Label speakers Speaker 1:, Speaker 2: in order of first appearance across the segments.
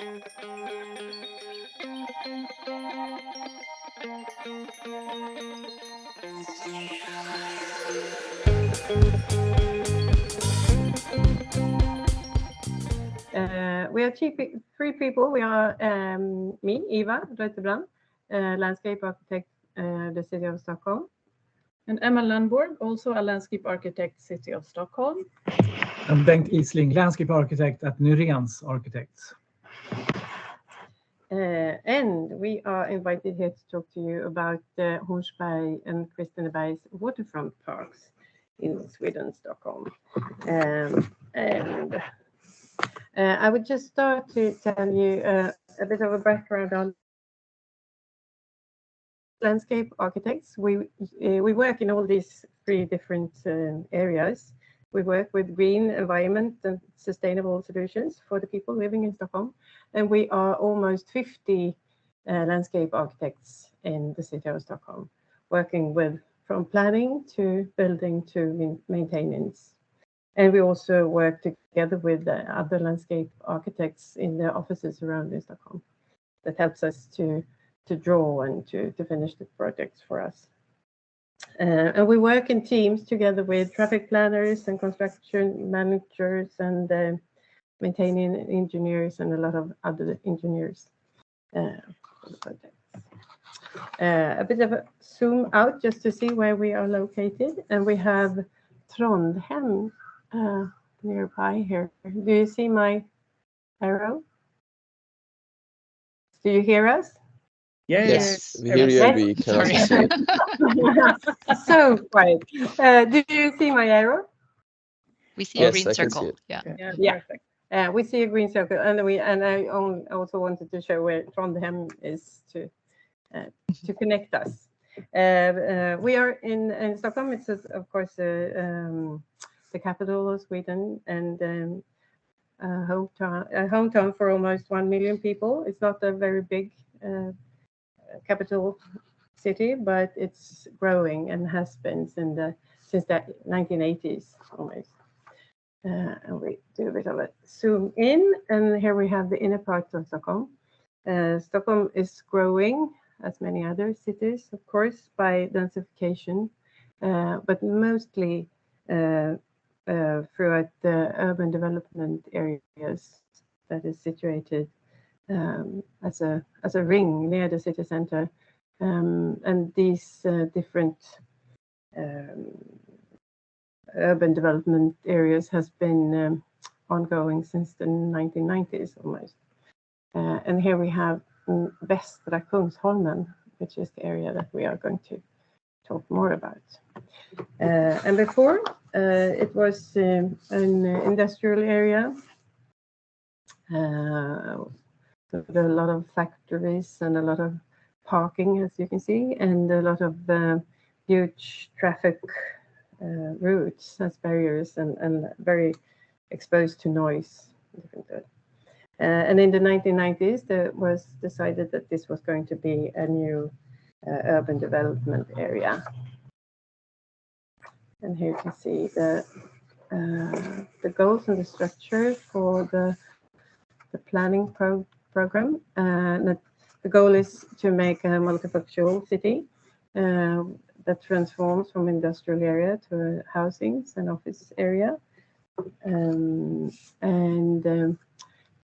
Speaker 1: We are three people. We are me, Ewa Reuterbrand, landscape architect, the city of Stockholm.
Speaker 2: And Emma Lundborg, also a landscape architect, city of Stockholm.
Speaker 3: And Bengt Isling, landscape architect at Nyréns Architects.
Speaker 1: And we are invited here to talk to you about the Hornsberg and Kristineberg's waterfront parks in Sweden, Stockholm. I would just start to tell you a bit of a background on landscape architects. We work in all these three different areas. We work with green environment and sustainable solutions for the people living in Stockholm. And we are almost 50 landscape architects in the city of Stockholm, working with from planning to building to maintenance. And we also work together with other landscape architects in the offices around in Stockholm. That helps us to draw and to finish the projects for us. And we work in teams together with traffic planners and construction managers and maintaining engineers and a lot of other engineers for the projects. A bit of a zoom out just to see where we are located. And we have Trondheim nearby here. Do you see my arrow? Do you hear us?
Speaker 4: Yes, we hear you and we can also see it.
Speaker 1: So quiet. Do you see my arrow?
Speaker 5: We see
Speaker 4: Yes,
Speaker 5: a green
Speaker 4: I can
Speaker 5: circle.
Speaker 4: see it.
Speaker 1: Yeah. Perfect. We see a green circle, and I also wanted to show where Trondheim is to connect us. We are in Stockholm. It's of course the capital of Sweden and a hometown for almost 1 million people. It's not a very big capital city, but it's growing and has been since the 1980s almost. And we do a bit of a zoom in, and here we have the inner part of Stockholm. Stockholm is growing, as many other cities, of course, by densification, but mostly throughout the urban development areas that is situated as a ring near the city center, and these different urban development areas has been ongoing since the 1990s almost. And here we have Västra Kungsholmen, which is the area that we are going to talk more about. And before it was an industrial area. There are a lot of factories and a lot of parking, as you can see, and a lot of huge traffic routes as barriers and very exposed to noise. And in the 1990s, there was decided that this was going to be a new urban development area. And here you can see the goals and the structure for the planning program. The goal is to make a multifunctional city that transforms from industrial area to housings and office area.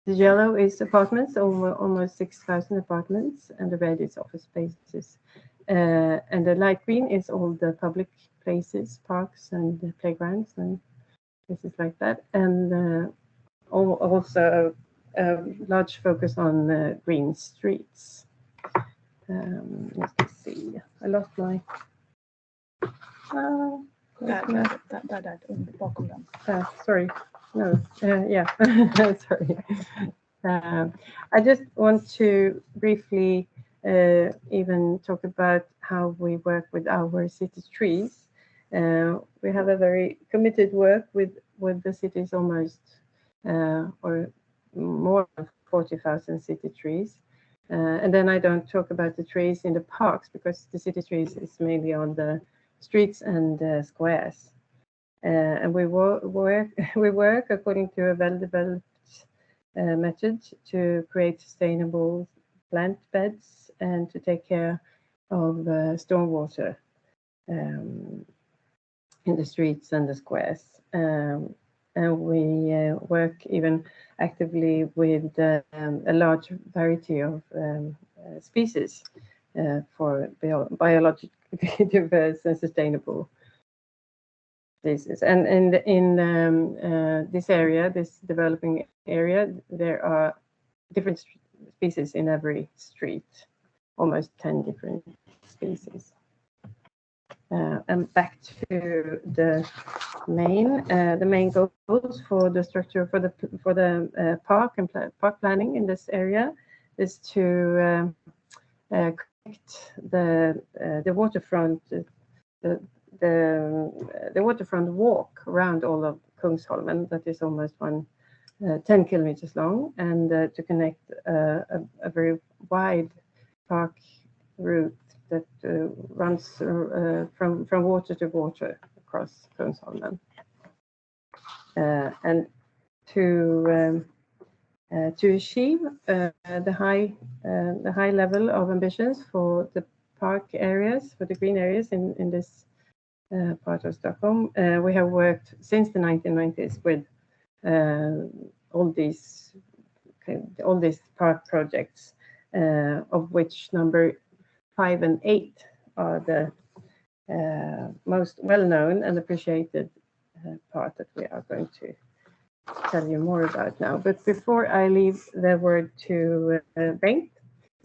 Speaker 1: The yellow is apartments, almost 6,000 apartments, and the red is office spaces. And the light green is all the public places, parks and playgrounds and places like that. And also a large focus on green streets. Let's see, I lost my...
Speaker 2: Bakom den.
Speaker 1: Sorry. No, yeah, sorry. I just want to briefly even talk about how we work with our city trees. We have a very committed work with the city's almost or more than 40,000 city trees. And then I don't talk about the trees in the parks because the city trees is mainly on the streets and squares. And we work according to a well-developed method to create sustainable plant beds and to take care of stormwater in the streets and the squares. And we work even actively with a large variety of species for biologically diverse and sustainable species. And in this area, this developing area, there are different species in every street, almost 10 different species. And back to the main goals for the structure for the park and park planning in this area is to connect the waterfront, the waterfront walk around all of Kungsholmen, that is almost 10 kilometers long, and to connect a very wide park route that runs from water to water across Kungsholmen, and to achieve the high level of ambitions for the park areas, for the green areas in this part of Stockholm. We have worked since the 1990s with all these park projects, of which number 5 and 8 are the most well-known and appreciated part that we are going to tell you more about now. But before I leave the word to Bengt,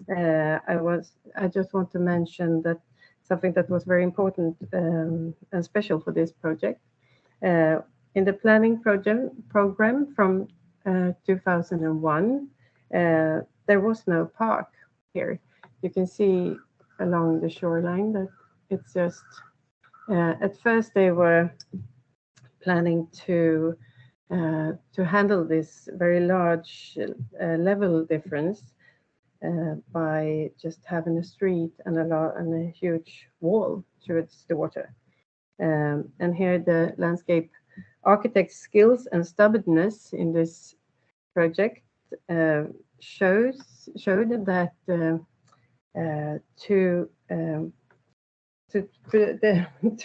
Speaker 1: I just want to mention that something that was very important and special for this project. In the planning program from 2001, there was no park here. You can see along the shoreline that it's just, at first they were planning to handle this very large level difference by just having a street and a huge wall towards the water. And here the landscape architect's skills and stubbornness in this project showed that to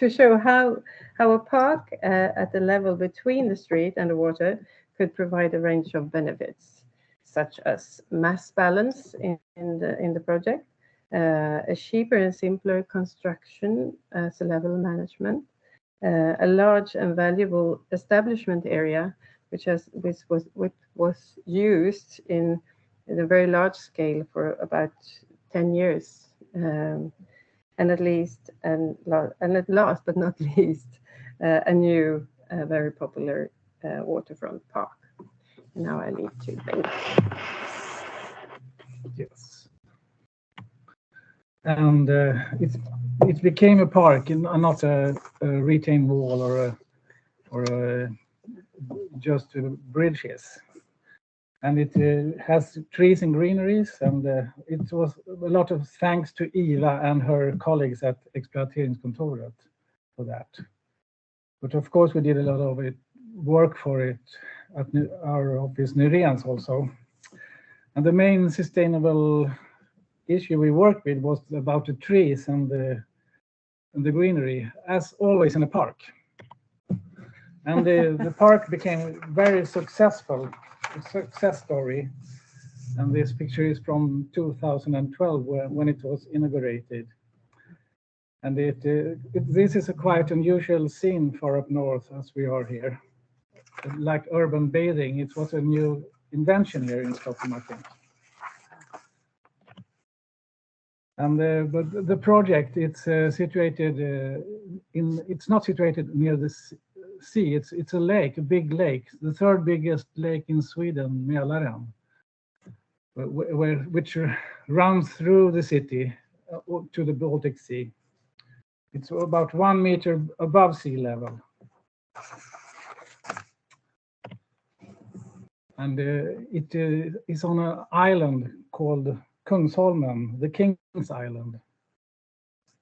Speaker 1: show how a park at the level between the street and the water could provide a range of benefits, such as mass balance in the project, a cheaper and simpler construction as a level management, a large and valuable establishment area, which was used in a very large scale for about 10 years, and at last but not least, a new very popular waterfront park. Now I leave to Bengt.
Speaker 3: Yes. And it became a park, and not a retaining wall or just bridges. And it has trees and greeneries, and it was a lot of thanks to Ewa and her colleagues at Exploateringskontoret for that. But of course, we did a lot of work for it at our office, Nyréns, also. And the main sustainable issue we worked with was about the trees and the greenery, as always in a park. And the park became very successful. A success story, and this picture is from 2012 when it was inaugurated. And this is a quite unusual scene for up north as we are here, like urban bathing. It was a new invention here in Stockholm, I think. And but the project, it's situated it's not situated near the sea. It's a lake, a big lake, the third biggest lake in Sweden, Mälaren, which runs through the city to the Baltic Sea. It's about 1 meter above sea level. And it is on an island called Kungsholmen, the King's Island.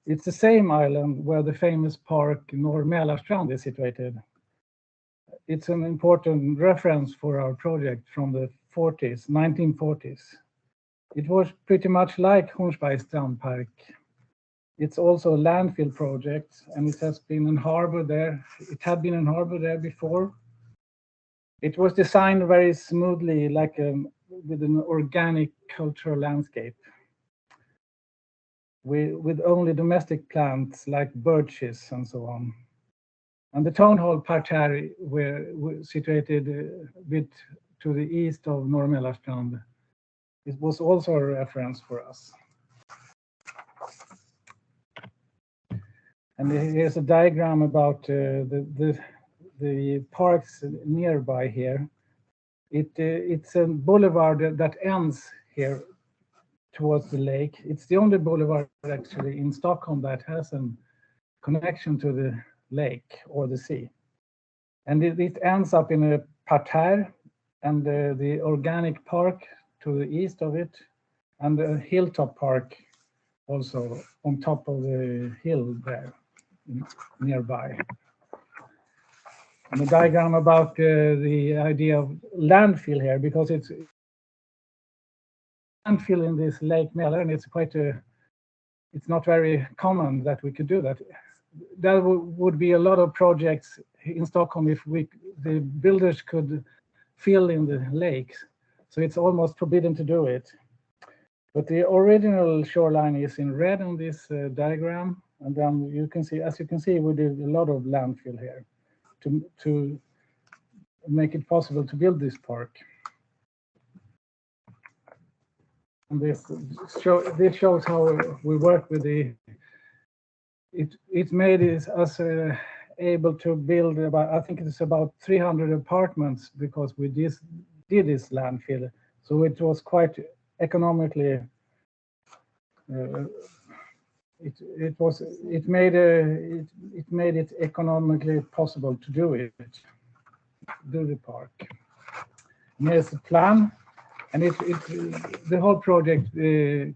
Speaker 3: It's the same island where the famous park Norr Mälarstrand is situated. It's an important reference for our project from the 40s, 1940s. It was pretty much like Hornsberg Strandpark. It's also a landfill project, and it has been in harbor there. It had been in harbor there before. It was designed very smoothly, like with an organic cultural landscape, with only domestic plants like birches and so on. And the town hall parterre were situated a bit to the east of Nyréns Architects. It was also a reference for us. And here's a diagram about the parks nearby here. It's a boulevard that ends here towards the lake. It's the only boulevard actually in Stockholm that has a connection to the lake or the sea. And it ends up in a parterre, and the organic park to the east of it, and the hilltop park also on top of the hill there nearby. And the diagram about the idea of landfill here, because it's landfill in this Lake Mälaren, it's not very common that we could do that. There would be a lot of projects in Stockholm if the builders could fill in the lakes. So it's almost forbidden to do it. But the original shoreline is in red on this diagram. And then you can see, as you can see, we did a lot of landfill here to make it possible to build this park. And this shows how we work with it made us able to build about, I think it's about 300 apartments, because we did this landfill. So it was quite economically, it made it economically possible to do the park. And here's the plan, and the whole project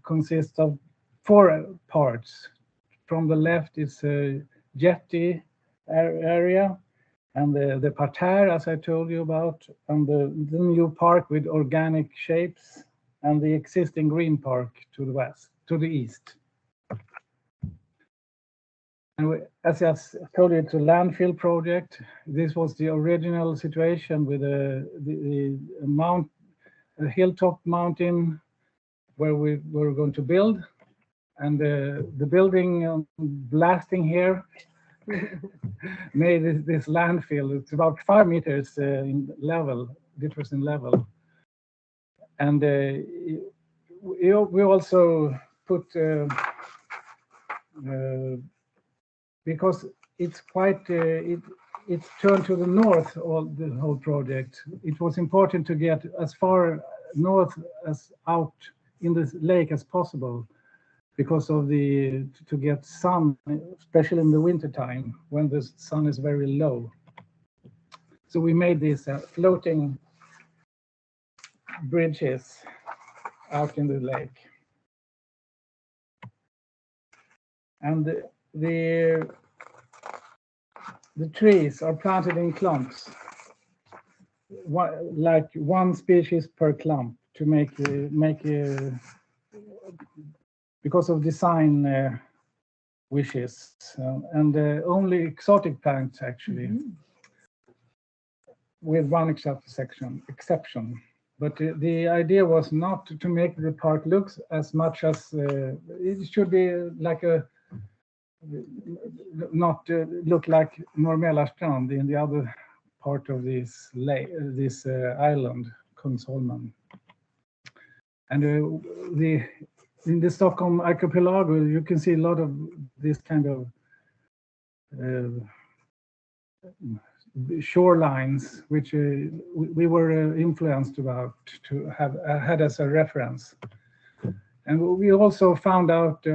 Speaker 3: consists of 4 parts. From the left is a jetty area, and the parterre, as I told you about, and the new park with organic shapes, and the existing green park to the east. And as I told you, it's a landfill project. This was the original situation with a hilltop mountain where we were going to build. And the building blasting here made this landfill. It's about 5 meters in level, difference in level. And we also put, because it's quite, it's turned to the north, the whole project. It was important to get as far north as out in the lake as possible, because of to get sun, especially in the winter time when the sun is very low. So we made these floating bridges out in the lake. And the trees are planted in clumps, like 1 species per clump, to make because of design wishes, and only exotic plants actually, with one exception. But the idea was not to make the park look as much as it should be like not look like Nyréns Architects in the other part of this island, Kungsholmen. And in the Stockholm archipelago, you can see a lot of this kind of shorelines, which we were influenced about to have had as a reference. And we also found out,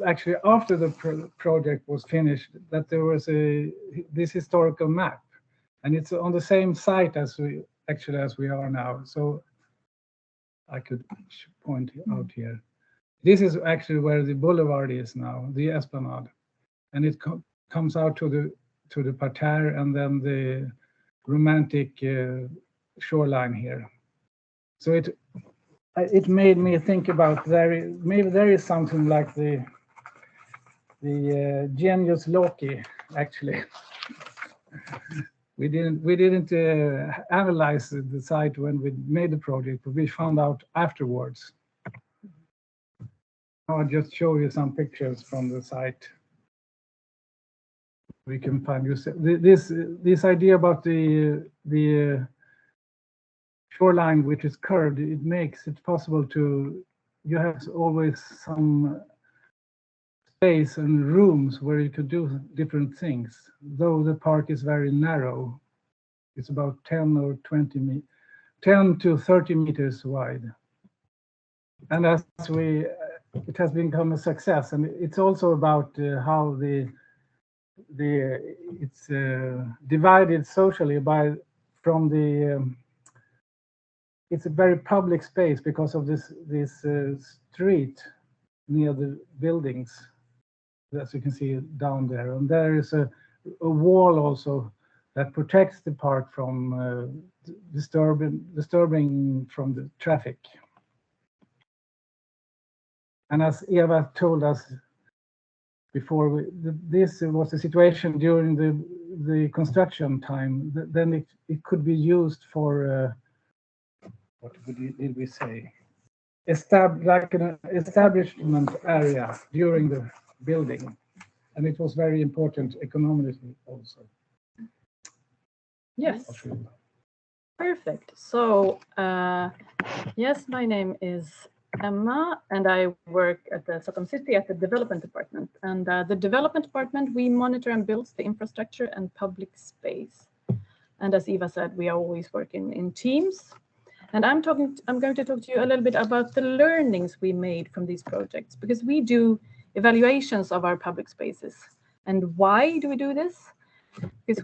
Speaker 3: actually after the project was finished, that there was this historical map, and it's on the same site as we are now. So I could point out here. This is actually where the boulevard is now, the Esplanade, and it comes out to the parterre, and then the romantic shoreline here. So it made me think about maybe there is something like the genius Loki, actually. We didn't analyze the site when we made the project, but we found out afterwards. I'll just show you some pictures from the site. We can find this idea about the shoreline, which is curved. It makes it possible you have always some space and rooms where you could do different things. Though the park is very narrow, it's about 10 to 30 meters wide. And it has become a success, and it's also about how it's divided socially it's a very public space because of this street near the buildings, as you can see down there, and there is a wall also that protects the park from disturbing from the traffic. And as Eva told us before, this was the situation during the construction time. Then it could be used for what did we say? Like an establishment area during the building, and it was very important economically also.
Speaker 2: Yes. Perfect. So yes, my name is Emma, and I work at the Stockholm City at the development department. And the development department, we monitor and build the infrastructure and public space. And as Eva said, we are always working in teams. And I'm going to talk to you a little bit about the learnings we made from these projects, because we do evaluations of our public spaces. And why do we do this? Because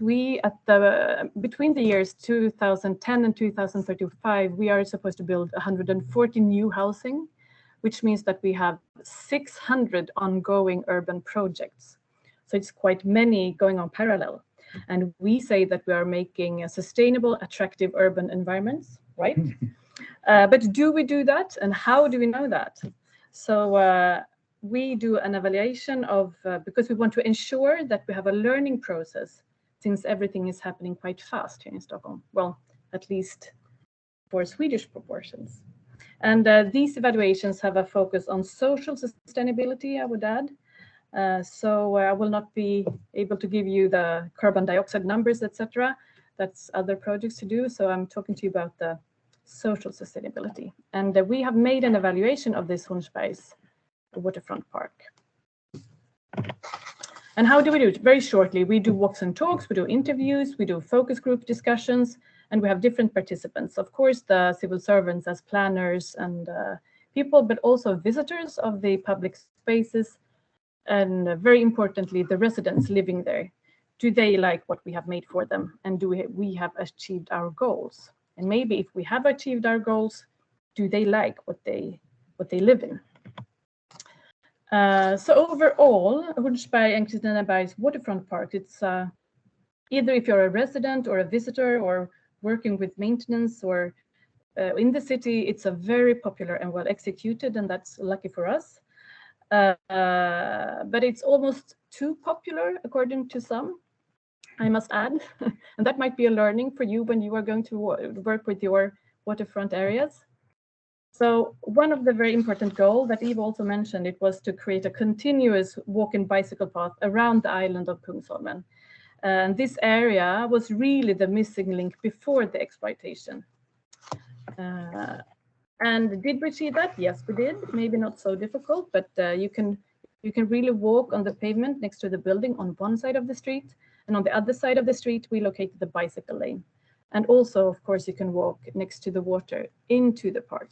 Speaker 2: between the years 2010 and 2035, we are supposed to build 140 new housing, which means that we have 600 ongoing urban projects. So it's quite many going on parallel. And we say that we are making sustainable, attractive urban environments, right? But do we do that? And how do we know that? So we do an evaluation of, because we want to ensure that we have a learning process, since everything is happening quite fast here in Stockholm. Well, at least for Swedish proportions. And these evaluations have a focus on social sustainability, I would add. So I will not be able to give you the carbon dioxide numbers, etc. That's other projects to do. So I'm talking to you about the social sustainability. And we have made an evaluation of this Hornsberg's Waterfront Park. And how do we do it? Very shortly, we do walks and talks, we do interviews, we do focus group discussions, and we have different participants. Of course, the civil servants as planners and people, but also visitors of the public spaces, and very importantly, the residents living there. Do they like what we have made for them? And do we have achieved our goals? And maybe if we have achieved our goals, do they like what they live in? So overall, Hornsberg and Kristineberg's Waterfront Park, it's either if you're a resident or a visitor or working with maintenance or in the city, it's a very popular and well executed, and that's lucky for us. But it's almost too popular according to some, I must add. And that might be a learning for you when you are going to work with your waterfront areas. So one of the very important goals that Eva also mentioned, it was to create a continuous walk and bicycle path around the island of Kungsholmen. And this area was really the missing link before the exploitation. And did we see that? Yes, we did. Maybe not so difficult, but you can really walk on the pavement next to the building on one side of the street. And on the other side of the street, we located the bicycle lane. And also, of course, you can walk next to the water into the park.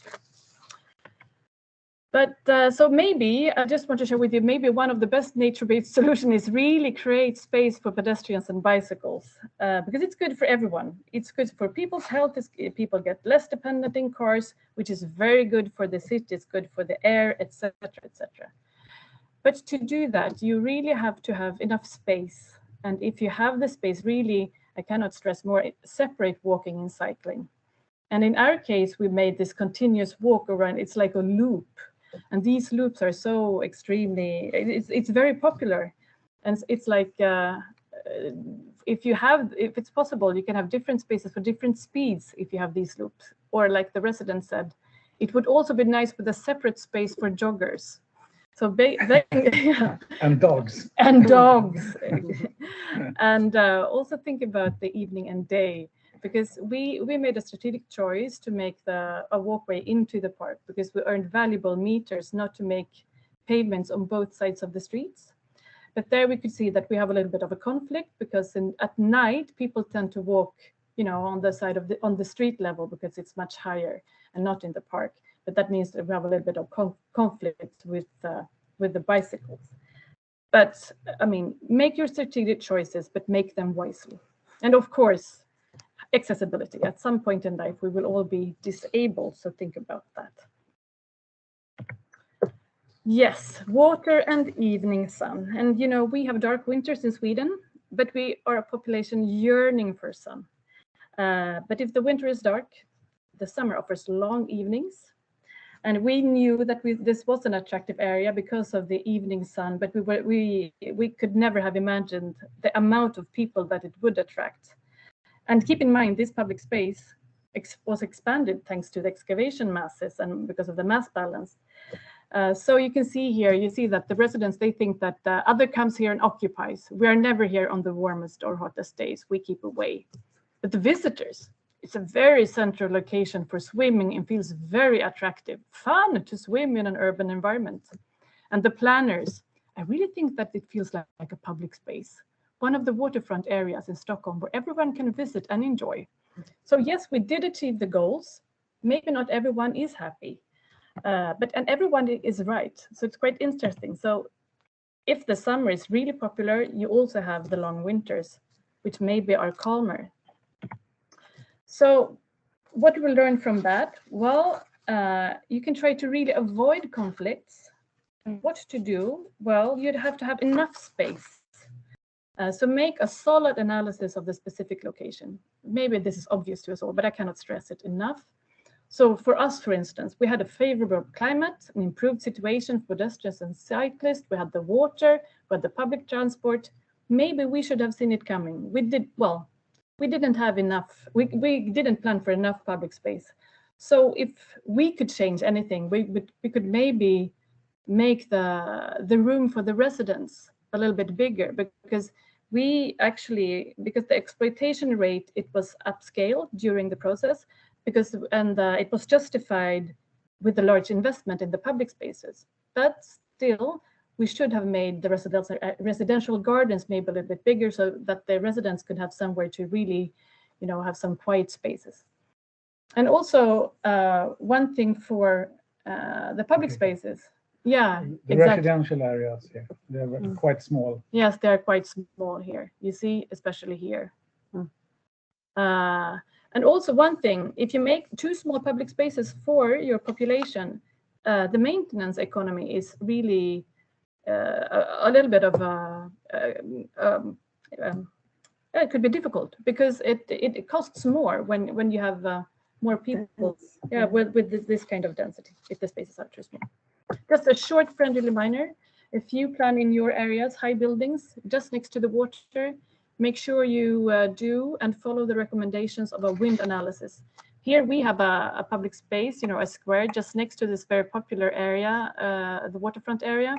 Speaker 2: But so maybe, I just want to share with you, maybe one of the best nature-based solutions is really create space for pedestrians and bicycles, because it's good for everyone. It's good for people's health. People get less dependent in cars, which is very good for the city. It's good for the air, etc., etc. But to do that, you really have to have enough space. And if you have the space, really, I cannot stress more, separate walking and cycling. And in our case, we made this continuous walk around. It's like a loop. And these loops are so extremely, it's very popular. And it's like, if it's possible, you can have different spaces for different speeds if you have these loops. Or like the resident said, it would also be nice with a separate space for joggers. So yeah.
Speaker 3: And dogs.
Speaker 2: And dogs. And also think about the evening and day, because we made a strategic choice to make a walkway into the park, because we earned valuable meters not to make pavements on both sides of the streets. But there we could see that we have a little bit of a conflict, because at night people tend to walk, on the side of on the street level, because it's much higher and not in the park. But that means that we have a little bit of conflict with the bicycles. But I mean, make your strategic choices, but make them wisely. And of course, accessibility. At some point in life, we will all be disabled, so think about that. Yes, water and evening sun. And we have dark winters in Sweden, but we are a population yearning for sun. But if the winter is dark, the summer offers long evenings. And we knew that this was an attractive area because of the evening sun, but we could never have imagined the amount of people that it would attract. And keep in mind, this public space was expanded thanks to the excavation masses and because of the mass balance. So you can see here, you see that the residents, they think that other comes here and occupies. We are never here on the warmest or hottest days. We keep away. But the visitors, it's a very central location for swimming and feels very attractive. Fun to swim in an urban environment. And the planners, I really think that it feels like a public space. One of the waterfront areas in Stockholm where everyone can visit and enjoy. So yes, we did achieve the goals. Maybe not everyone is happy, and everyone is right. So it's quite interesting. So if the summer is really popular, you also have the long winters, which maybe are calmer. So what do we learn from that? Well, you can try to really avoid conflicts. And what to do? Well, you'd have to have enough space. So make a solid analysis of the specific location. Maybe this is obvious to us all, but I cannot stress it enough. So for us, for instance, we had a favorable climate, an improved situation for pedestrians and cyclists. We had the water, we had the public transport. Maybe we should have seen it coming. We didn't have enough. We didn't plan for enough public space. So if we could change anything, we could maybe make the room for the residents a little bit bigger, because because the exploitation rate, it was upscale during the process, it was justified with a large investment in the public spaces. But still, we should have made the residential gardens maybe a little bit bigger, so that the residents could have somewhere to really, have some quiet spaces. And also, one thing for the public spaces. Yeah,
Speaker 3: the
Speaker 2: exactly.
Speaker 3: Residential areas, yeah, they're quite small.
Speaker 2: Yes, they're quite small here. You see, especially here. And also one thing, if you make too small public spaces for your population, the maintenance economy is really a little bit of it could be difficult, because it costs more when you have more people. Yeah, with this kind of density, if the spaces are too small. Just a short friendly reminder: if you plan in your areas high buildings just next to the water, make sure you do and follow the recommendations of a wind analysis. Here we have a public space, a square just next to this very popular area, the waterfront area.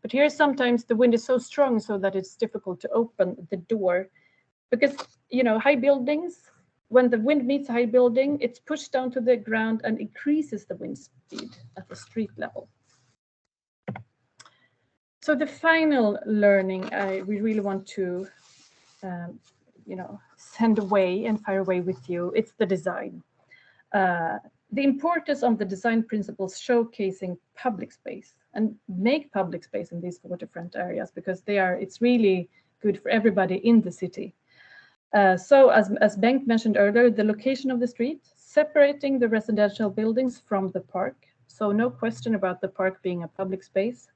Speaker 2: But here sometimes the wind is so strong so that it's difficult to open the door, because high buildings, when the wind meets a high building, it's pushed down to the ground and increases the wind speed at the street level. So the final learning we really want to send away and fire away with you, it's the design. The importance of the design principles showcasing public space, and make public space in these waterfront areas, because it's really good for everybody in the city. So as Bengt mentioned earlier, the location of the street, separating the residential buildings from the park. So no question about the park being a public space,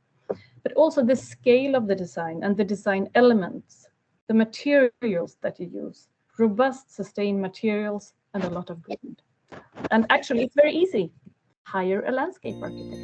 Speaker 2: but also the scale of the design and the design elements, the materials that you use, robust, sustained materials, and a lot of wind. And actually, it's very easy. Hire a landscape architect.